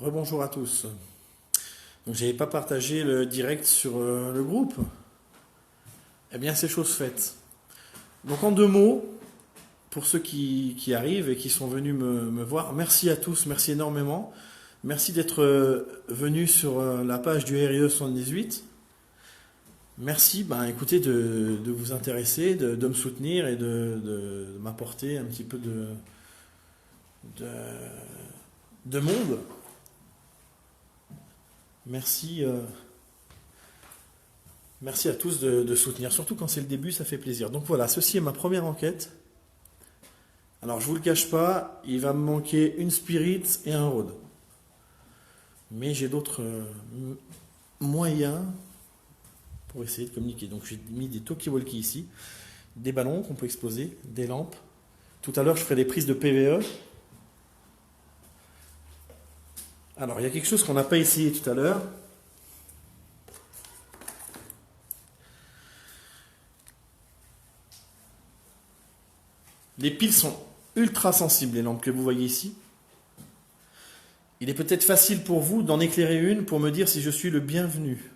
Rebonjour à tous. Donc j'avais pas partagé le direct sur le groupe. Eh bien c'est chose faite. Donc en deux mots, pour ceux qui arrivent et qui sont venus me voir, merci à tous, merci énormément. Merci d'être venus sur la page du RIE 78. Merci, écoutez, de vous intéresser, de me soutenir et de m'apporter un petit peu de, de monde. Merci, merci à tous de soutenir, surtout quand c'est le début, ça fait plaisir. Donc voilà, ceci est ma première enquête. Alors je vous le cache pas, il va me manquer une Spirit et un Rode. Mais j'ai d'autres moyens pour essayer de communiquer. Donc j'ai mis des talkie-walkie ici, des ballons qu'on peut exposer, des lampes. Tout à l'heure je ferai des prises de PVE. Alors il y a quelque chose qu'on n'a pas essayé tout à l'heure. Les piles sont ultra sensibles, les lampes que vous voyez ici. Il est peut-être facile pour vous d'en éclairer une pour me dire si je suis le bienvenu.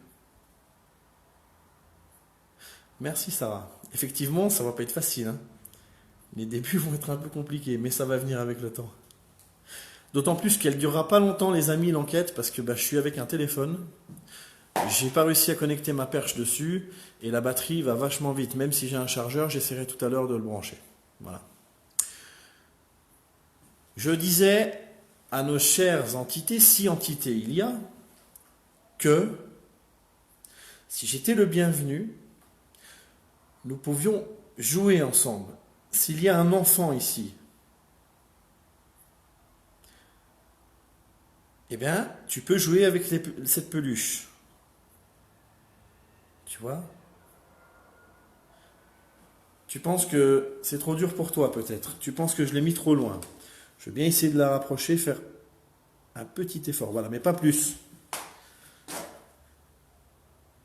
Merci Sarah. Effectivement, ça va pas être facile, hein. Les débuts vont être un peu compliqués, mais ça va venir avec le temps. D'autant plus qu'elle ne durera pas longtemps, les amis, l'enquête, parce que je suis avec un téléphone. J'ai pas réussi à connecter ma perche dessus, et la batterie va vachement vite. Même si j'ai un chargeur, j'essaierai tout à l'heure de le brancher. Voilà. Je disais à nos chères entités, si entités il y a, que si j'étais le bienvenu, nous pouvions jouer ensemble. S'il y a un enfant ici, eh bien, tu peux jouer avec cette peluche. Tu vois? Tu penses que c'est trop dur pour toi, peut-être. Tu penses que je l'ai mis trop loin. Je vais bien essayer de la rapprocher, faire un petit effort. Voilà, mais pas plus.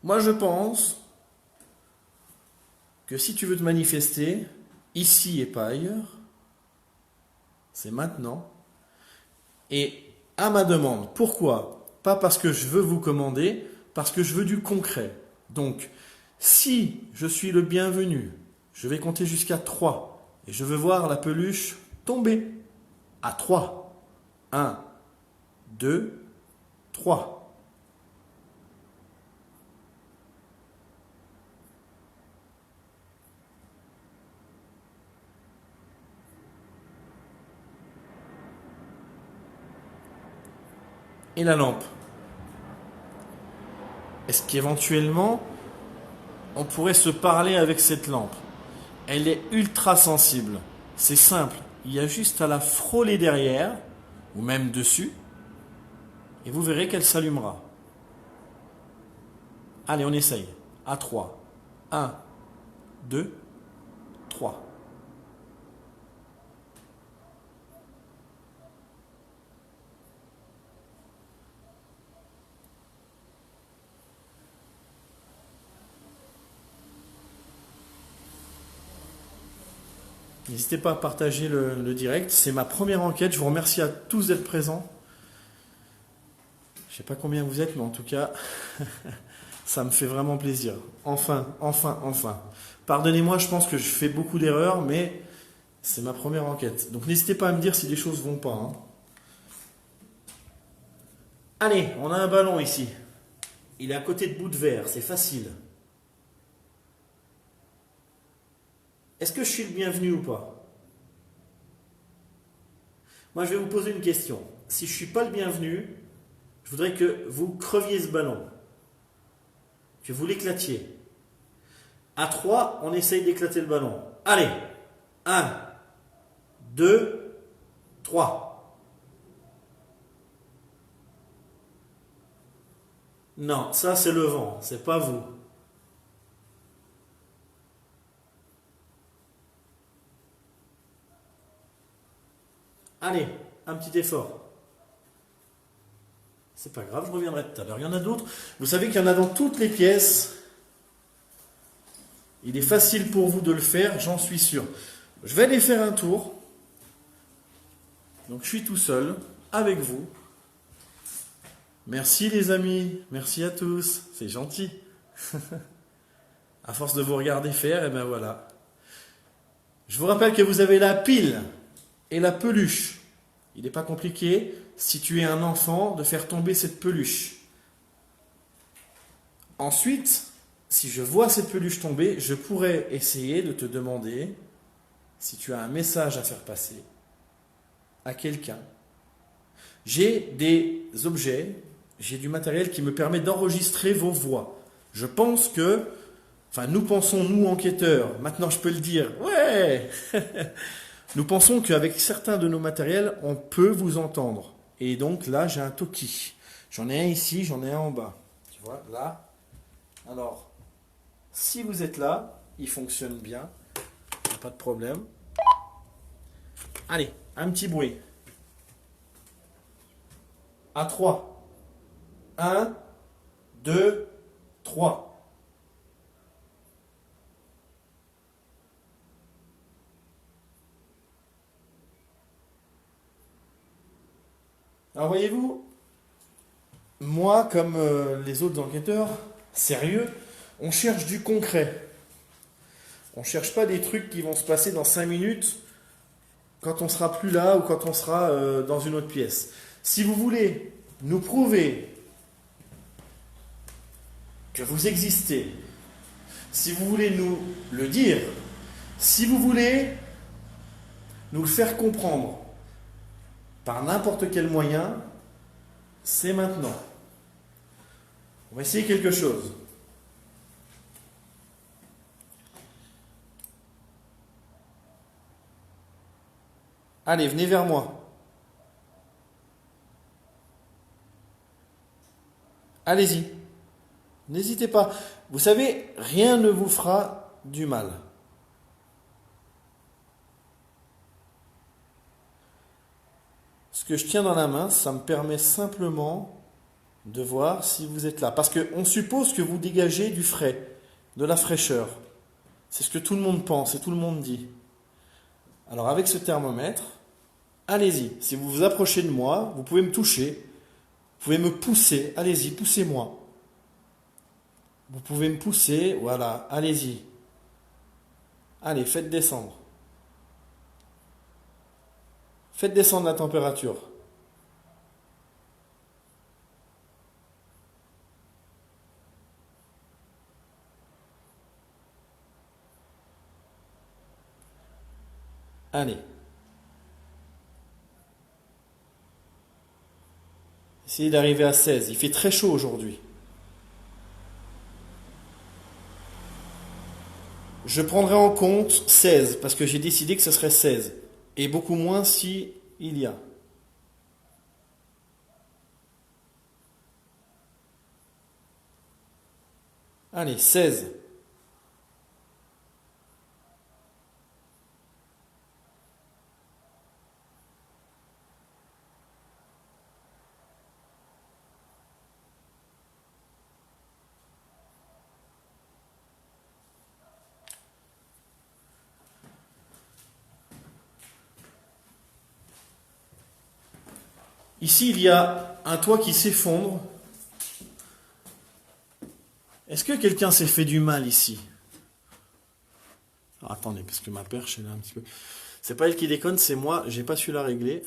Moi, je pense que si tu veux te manifester, ici et pas ailleurs, c'est maintenant. Et à ma demande. Pourquoi? Pas parce que je veux vous commander, parce que je veux du concret. Donc, si je suis le bienvenu, je vais compter jusqu'à 3 et je veux voir la peluche tomber à 3. 1, 2, 3. Et la lampe. Est-ce qu'éventuellement, on pourrait se parler avec cette lampe? Elle est ultra sensible. C'est simple. Il y a juste à la frôler derrière, ou même dessus, et vous verrez qu'elle s'allumera. Allez, on essaye. À 3. 1, 2, 3. N'hésitez pas à partager le direct. C'est ma première enquête. Je vous remercie à tous d'être présents. Je ne sais pas combien vous êtes, mais en tout cas, ça me fait vraiment plaisir. Enfin. Pardonnez-moi, je pense que je fais beaucoup d'erreurs, mais c'est ma première enquête. Donc n'hésitez pas à me dire si les choses vont pas, hein. Allez, on a un ballon ici. Il est à côté de bout de verre, c'est facile. Est-ce que je suis le bienvenu ou pas? Moi, je vais vous poser une question. Si je ne suis pas le bienvenu, je voudrais que vous creviez ce ballon, que vous l'éclatiez. À 3, on essaye d'éclater le ballon. Allez, 1, 2, 3. Non, ça c'est le vent, c'est pas vous. Allez, un petit effort. C'est pas grave, je reviendrai tout à l'heure. Il y en a d'autres. Vous savez qu'il y en a dans toutes les pièces. Il est facile pour vous de le faire, j'en suis sûr. Je vais aller faire un tour. Donc je suis tout seul, avec vous. Merci les amis, merci à tous, c'est gentil. À force de vous regarder faire, et ben voilà. Je vous rappelle que vous avez la pile et la peluche. Il n'est pas compliqué, si tu es un enfant, de faire tomber cette peluche. Ensuite, si je vois cette peluche tomber, je pourrais essayer de te demander si tu as un message à faire passer à quelqu'un. J'ai des objets, j'ai du matériel qui me permet d'enregistrer vos voix. Je pense que, enfin nous pensons, nous enquêteurs, maintenant je peux le dire, ouais, nous pensons qu'avec certains de nos matériels, on peut vous entendre. Et donc là, j'ai un Toki. J'en ai un ici, j'en ai un en bas. Tu vois, là. Alors, si vous êtes là, il fonctionne bien, pas de problème. Allez, un petit bruit. À 3. 1, 2, 3. Alors voyez-vous, moi comme les autres enquêteurs, sérieux, on cherche du concret. On ne cherche pas des trucs qui vont se passer dans 5 minutes quand on sera plus là ou quand on sera dans une autre pièce. Si vous voulez nous prouver que vous existez, si vous voulez nous le dire, si vous voulez nous le faire comprendre par n'importe quel moyen, c'est maintenant. On va essayer quelque chose. Allez, venez vers moi. Allez-y. N'hésitez pas. Vous savez, rien ne vous fera du mal. Ce que je tiens dans la main, ça me permet simplement de voir si vous êtes là. Parce qu'on suppose que vous dégagez du frais, de la fraîcheur. C'est ce que tout le monde pense et tout le monde dit. Alors avec ce thermomètre, allez-y. Si vous vous approchez de moi, vous pouvez me toucher, vous pouvez me pousser. Allez-y, poussez-moi. Vous pouvez me pousser, voilà, allez-y. Allez, faites descendre. Faites descendre la température. Allez. Essayez d'arriver à 16. Il fait très chaud aujourd'hui. Je prendrai en compte 16 parce que j'ai décidé que ce serait 16. Et beaucoup moins si il y a. Allez, 16. Ici, il y a un toit qui s'effondre. Est-ce que quelqu'un s'est fait du mal ici? Alors, attendez, parce que ma perche, elle est un petit peu... C'est pas elle qui déconne, c'est moi, j'ai pas su la régler.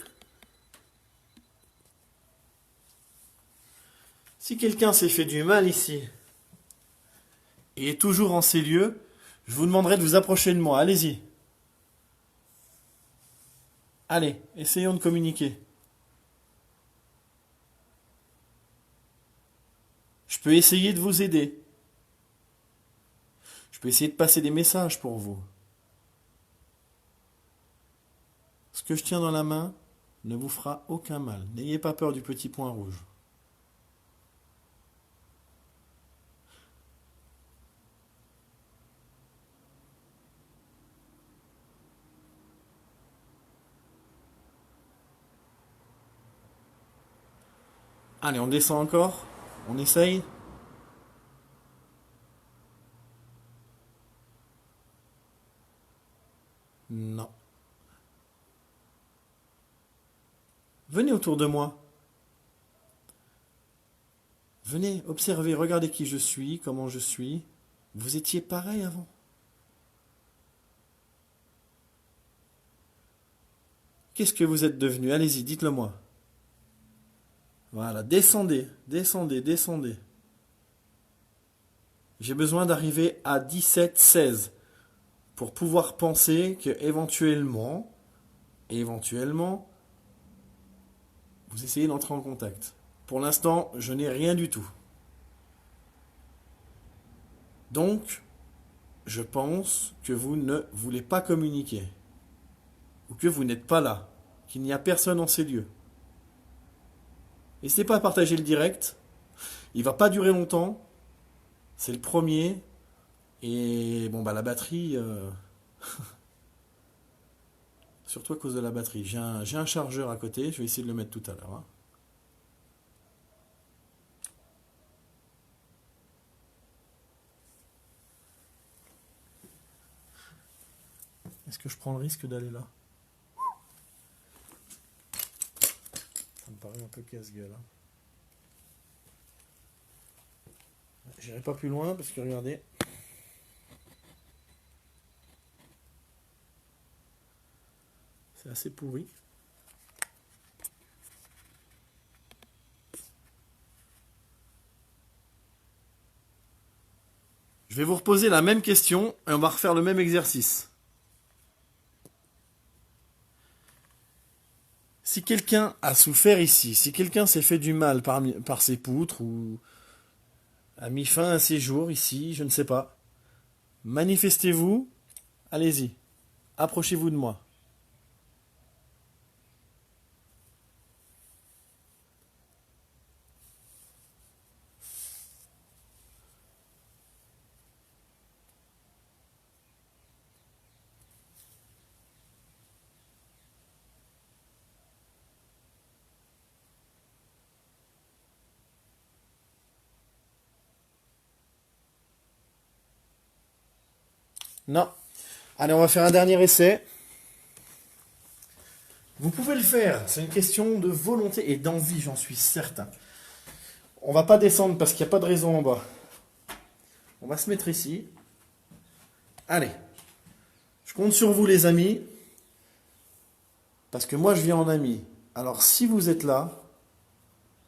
Si quelqu'un s'est fait du mal ici, et est toujours en ces lieux, je vous demanderai de vous approcher de moi. Allez-y. Allez, essayons de communiquer. Je peux essayer de vous aider. Je peux essayer de passer des messages pour vous. Ce que je tiens dans la main ne vous fera aucun mal. N'ayez pas peur du petit point rouge. Allez, on descend encore. On essaye. Non. Venez autour de moi. Venez, observez, regardez qui je suis, comment je suis. Vous étiez pareil avant. Qu'est-ce que vous êtes devenu? Allez-y, dites-le moi. Voilà, descendez, descendez, descendez. J'ai besoin d'arriver à 17, 16 pour pouvoir penser que éventuellement, vous essayez d'entrer en contact. Pour l'instant, je n'ai rien du tout. Donc, je pense que vous ne voulez pas communiquer. Ou que vous n'êtes pas là. Qu'il n'y a personne en ces lieux. N'hésitez pas à partager le direct. Il va pas durer longtemps. C'est le premier. Et bon, bah la batterie... surtout à cause de la batterie. J'ai un chargeur à côté. Je vais essayer de le mettre tout à l'heure. Hein. Est-ce que je prends le risque d'aller là? Ça me paraît un peu casse-gueule. Hein. J'irai pas plus loin parce que regardez. C'est assez pourri. Je vais vous reposer la même question et on va refaire le même exercice. Si quelqu'un a souffert ici, si quelqu'un s'est fait du mal par ses poutres ou a mis fin à ses jours ici, je ne sais pas, manifestez-vous, allez-y, approchez-vous de moi. Non. Allez, on va faire un dernier essai. Vous pouvez le faire, c'est une question de volonté et d'envie, j'en suis certain. On va pas descendre parce qu'il n'y a pas de raison en bas. On va se mettre ici. Allez, je compte sur vous les amis, parce que moi je viens en ami. Alors si vous êtes là,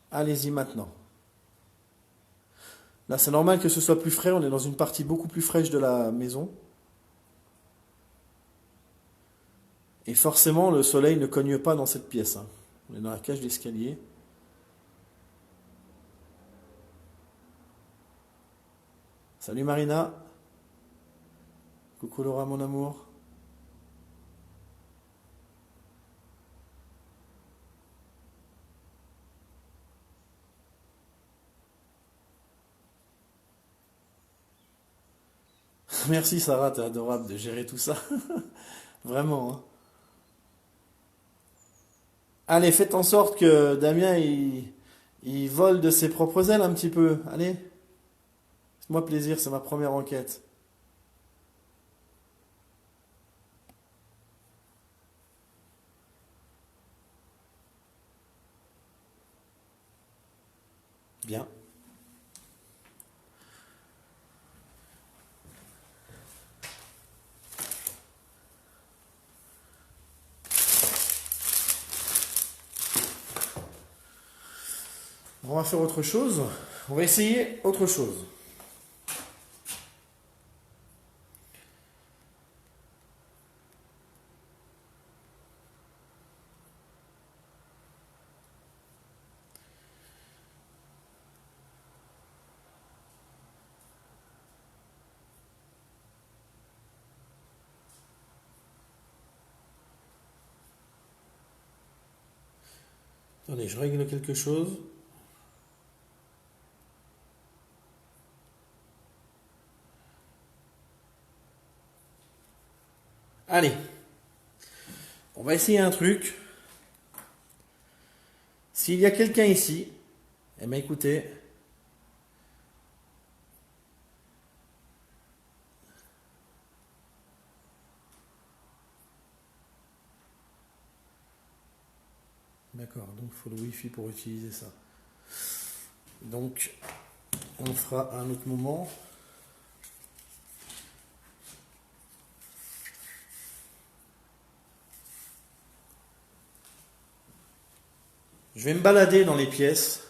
allez-y maintenant. Là c'est normal que ce soit plus frais, on est dans une partie beaucoup plus fraîche de la maison. Et forcément le soleil ne cogne pas dans cette pièce. Hein. On est dans la cage d'escalier. Salut Marina. Coucou Laura mon amour. Merci Sarah, t'es adorable de gérer tout ça. Vraiment. Hein. Allez, faites en sorte que Damien il vole de ses propres ailes un petit peu. Allez, faites-moi plaisir, c'est ma première enquête. Bien. On va faire autre chose. On va essayer autre chose. Attendez, je règle quelque chose. Allez, on va essayer un truc. S'il y a quelqu'un ici, eh bien écoutez, d'accord, donc il faut le Wi-Fi pour utiliser ça. Donc, on le fera à un autre moment. Je vais me balader dans les pièces.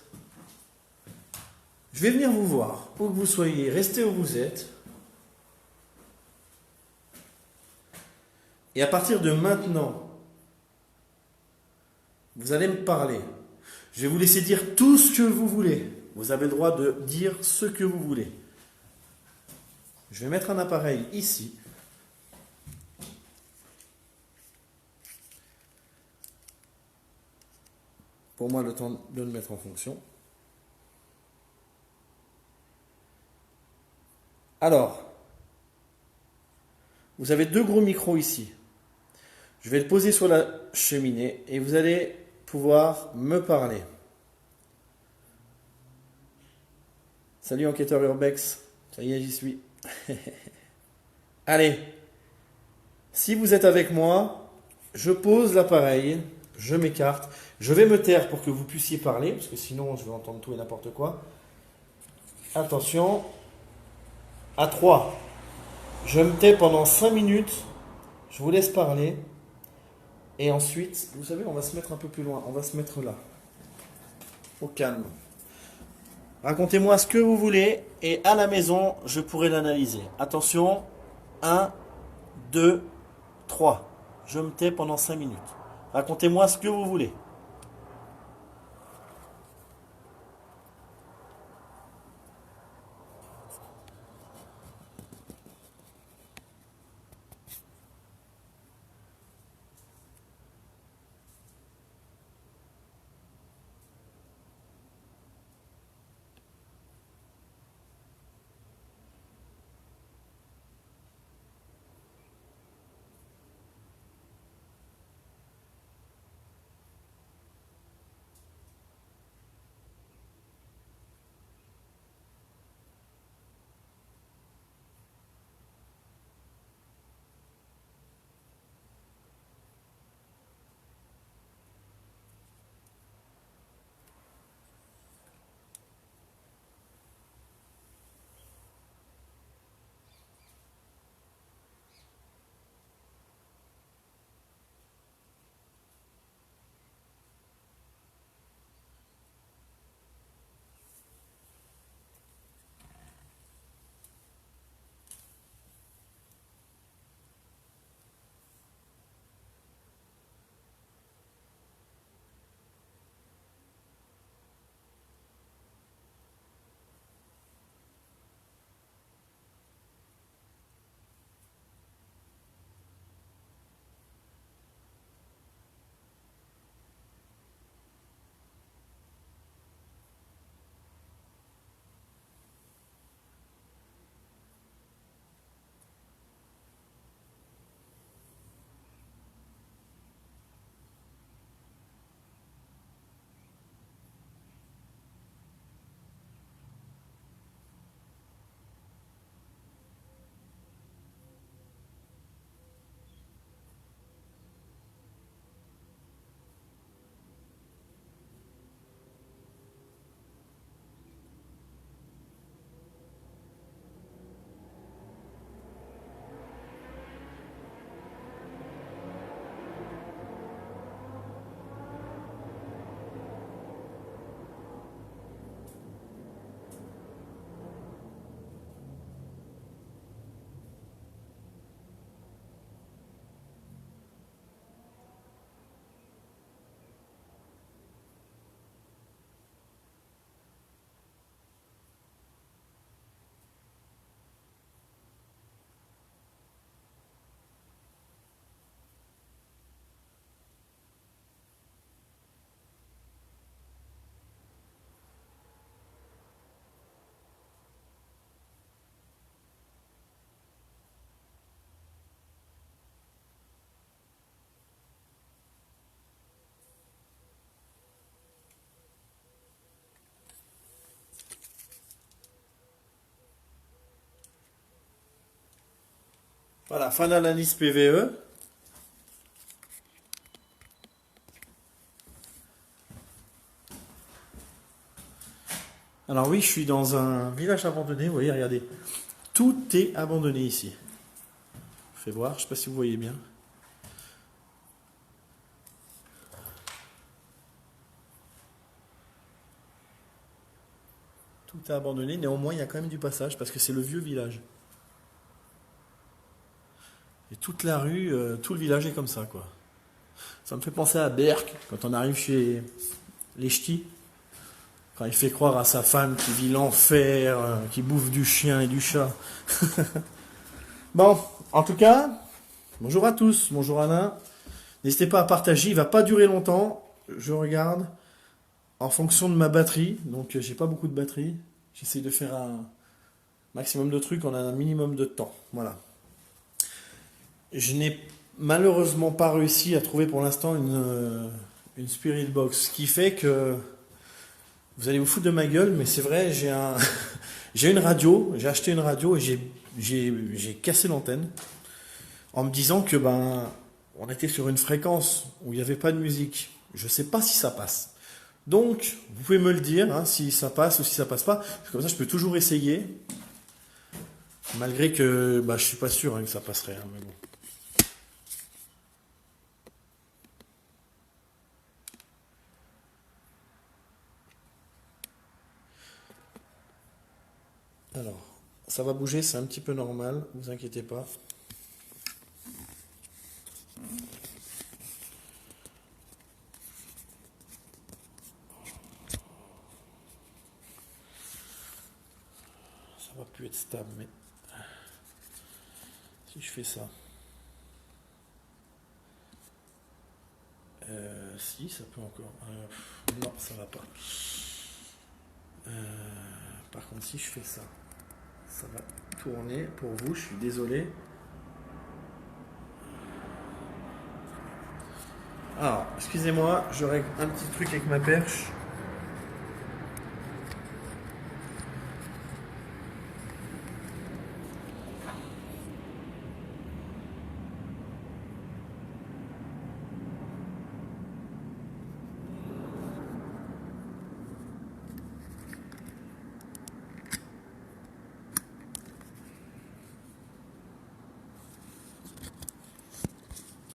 Je vais venir vous voir, où que vous soyez, restez où vous êtes. Et à partir de maintenant, vous allez me parler. Je vais vous laisser dire tout ce que vous voulez. Vous avez le droit de dire ce que vous voulez. Je vais mettre un appareil ici. Pour moi, le temps de le mettre en fonction. Alors, vous avez deux gros micros ici. Je vais le poser sur la cheminée et vous allez pouvoir me parler. Salut enquêteur Urbex, ça y est, j'y suis. Allez, si vous êtes avec moi, je pose l'appareil, je m'écarte, je vais me taire pour que vous puissiez parler, parce que sinon je vais entendre tout et n'importe quoi. Attention, à 3. Je me tais pendant 5 minutes, je vous laisse parler, et ensuite, vous savez, on va se mettre un peu plus loin, on va se mettre là, au calme. Racontez-moi ce que vous voulez, et à la maison, je pourrai l'analyser. Attention, 1, 2, 3. Je me tais pendant 5 minutes. Racontez-moi ce que vous voulez. Voilà, fin d'analyse PVE. Alors oui, je suis dans un village abandonné, vous voyez, regardez. Tout est abandonné ici. Je fais voir, je sais pas si vous voyez bien. Tout est abandonné, néanmoins il y a quand même du passage parce que c'est le vieux village. Et toute la rue, tout le village est comme ça, quoi. Ça me fait penser à Berck, quand on arrive chez les ch'tis, quand il fait croire à sa femme qu'il vit l'enfer, qu'il bouffe du chien et du chat. Bon, en tout cas, bonjour à tous, bonjour Alain. N'hésitez pas à partager, il va pas durer longtemps. Je regarde en fonction de ma batterie, donc j'ai pas beaucoup de batterie. J'essaie de faire un maximum de trucs en un minimum de temps. Voilà. Je n'ai malheureusement pas réussi à trouver pour l'instant une Spirit Box, ce qui fait que vous allez vous foutre de ma gueule, mais c'est vrai, j'ai une radio, j'ai acheté une radio et j'ai cassé l'antenne en me disant que on était sur une fréquence où il n'y avait pas de musique. Je ne sais pas si ça passe. Donc, vous pouvez me le dire, hein, si ça passe ou si ça passe pas. Comme ça, je peux toujours essayer. Malgré que je suis pas sûr, hein, que ça passerait. Hein, mais bon. Alors, ça va bouger, c'est un petit peu normal, ne vous inquiétez pas. Ça va plus être stable, mais si je fais ça. Si, ça peut encore. Non, ça va pas. Par contre, si je fais ça, ça va tourner pour vous, je suis désolé. Alors, excusez-moi, je règle un petit truc avec ma perche.